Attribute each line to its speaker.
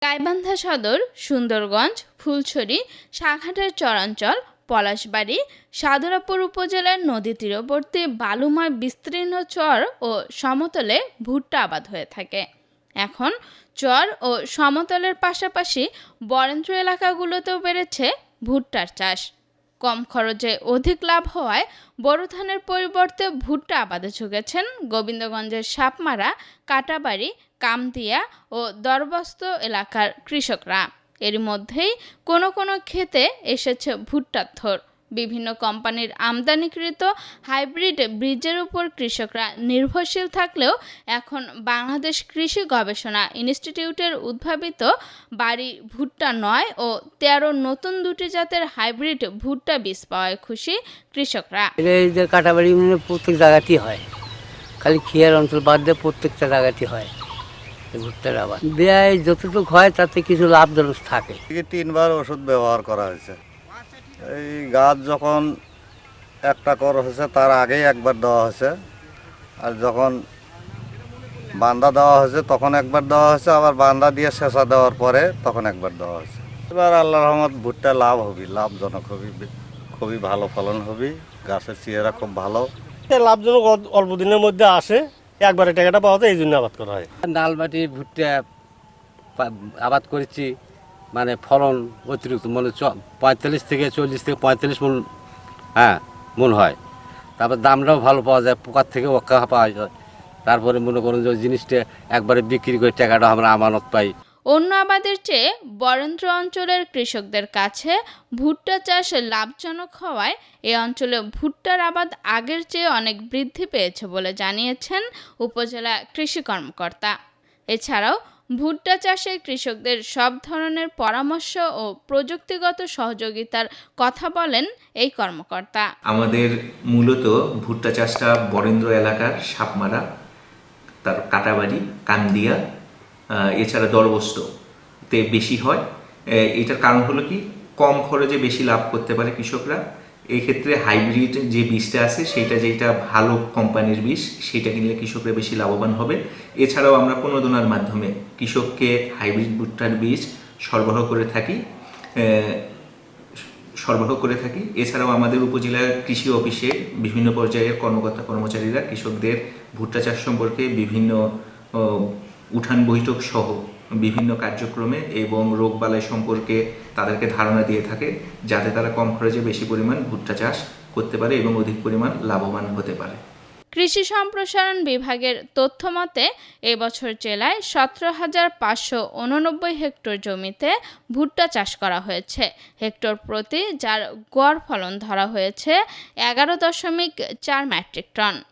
Speaker 1: গাইবান্ধা সদর, সুন্দরগঞ্জ, ফুলছড়ি, সাঘাটের চরাঞ্চল, পলাশবাড়ী, সাদুরাপুর উপজেলার নদী তীরবর্তী বালুময় বিস্তীর্ণ চর ও সমতলে ভুট্টা আবাদ হয়ে থাকে। এখন চর ও সমতলের পাশাপাশি বরেন্দ্র এলাকাগুলোতেও বেড়েছে ভুট্টার চাষ। কম খরচে অধিক লাভ হওয়ায় বোরো ধানের পরিবর্তে ভুট্টা আবাদে ঝুঁকেছেন গোবিন্দগঞ্জের সাপমারা, কাটাবাড়ি, কামদিয়া ও দরবস্ত এলাকার কৃষকরা। এর মধ্যেই কোনো কোনো ক্ষেতে এসেছে ভুট্টার থোর। বিভিন্ন কোম্পানির আমদানিকৃত হাইব্রিড বীজের উপর কৃষকরা নির্ভরশীল থাকলেও এখন বাংলাদেশ কৃষি গবেষণা ইনস্টিটিউটের উদ্ভাবিত বাড়ি ভুট্টা ৯ ও ১৩ নতুন দুটি জাতের হাইব্রিড ভুট্টা বীজ পাওয়ায় খুশি কৃষকরা।
Speaker 2: এই যে কাটাবাড়ি প্রত্যেক জায়গাতেই হয়, খালি খিয়ার অঞ্চল বাদ দিয়ে প্রত্যেকটা জায়গাতেই হয় ভুট্টার আবাদ। ব্যয় যতটুকু হয় তাতে কিছু লাভজনক থাকে।
Speaker 3: 3বার ওষুধ ব্যবহার করা হয়েছে। এই গাছ যখন একটা কর হয়েছে তার আগেই একবার দেওয়া হয়েছে, আর যখন বান্দা দেওয়া হয়েছে তখন একবার দেওয়া হয়েছে, আবার বান্দা দিয়ে সেচা দেওয়ার পরে তখন একবার দেওয়া হয়েছে। এবার আল্লাহর রহমত ভুট্টা লাভজনক হবে, খুবই ভালো ফলন হবে, গাছের চেহারা খুব ভালো।
Speaker 4: লাভজনক অল্প দিনের মধ্যে আসে, একবারে টাকাটা পাওয়া যায়, এই জন্য আবাদ করা হয়।
Speaker 2: নালবাটি ভুট্টা আবাদ করেছি, মানে ফলন অতিরিক্ত, মানে 45 থেকে 40 থেকে 45 মন মন হয়। তারপর দামটাও ভালো পাওয়া যায়, পোকার থেকে রক্ষা পাওয়া যায়। তারপরে মনে করুন যে জিনিসটা একবারে বিক্রি করে টাকাটা আমরা আমানত পাই।
Speaker 1: অন্য আবাদের চেয়ে বরেন্দ্র অঞ্চলের কৃষকদের কাছে ভুট্টা চাষ লাভজনক হওয়ায় এ অঞ্চলে ভুট্টার আবাদ আগের চেয়ে অনেক বৃদ্ধি পেয়েছে বলে জানিয়েছেন উপজেলা কৃষি কর্মকর্তা। এছাড়াও ভুট্টা চাষে কৃষকদের সব ধরনের পরামর্শ ও প্রযুক্তিগত সহযোগিতার কথা বলেন এই কর্মকর্তা।
Speaker 5: আমাদের মূলত ভুট্টা চাষটা বরেন্দ্র এলাকার সাপমারা, তার কাটাবাড়ি, কান্দিয়া, এছাড়া দরবস্ততে বেশি হয়। এটার কারণ হলো কি, কম খরচে বেশি লাভ করতে পারে কৃষকরা। এই ক্ষেত্রে হাইব্রিড যে বীজটা আছে যেটা ভালো কোম্পানির বীজ, সেটা কিনলে কৃষকরা বেশি লাভবান হবে। এছাড়াও আমরা প্রণোদনার মাধ্যমে কৃষককে হাইব্রিড ভুট্টার বীজ সরবরাহ করে থাকি। এছাড়াও আমাদের উপজেলা কৃষি অফিসে বিভিন্ন পর্যায়ের কর্মকর্তা কর্মচারীরা কৃষকদের ভুট্টা চাষ সম্পর্কে বিভিন্ন উঠান বৈঠক সহ বিভিন্ন কার্যক্রমে এবং রোগবালাই সম্পর্কে তাদেরকে ধারণা দিয়ে থাকে, যাতে তারা কম খরচে বেশি পরিমাণ ভুট্টা চাষ করতে পারে এবং অধিক পরিমাণ লাভবান হতে পারে।
Speaker 1: কৃষি সম্প্রসারণ বিভাগের তথ্য মতে এবছর জেলায় 17,589 হেক্টর জমিতে ভুট্টা চাষ করা হয়েছে। হেক্টর প্রতি যার গড় ফলন ধরা হয়েছে 11.4 মেট্রিক টন।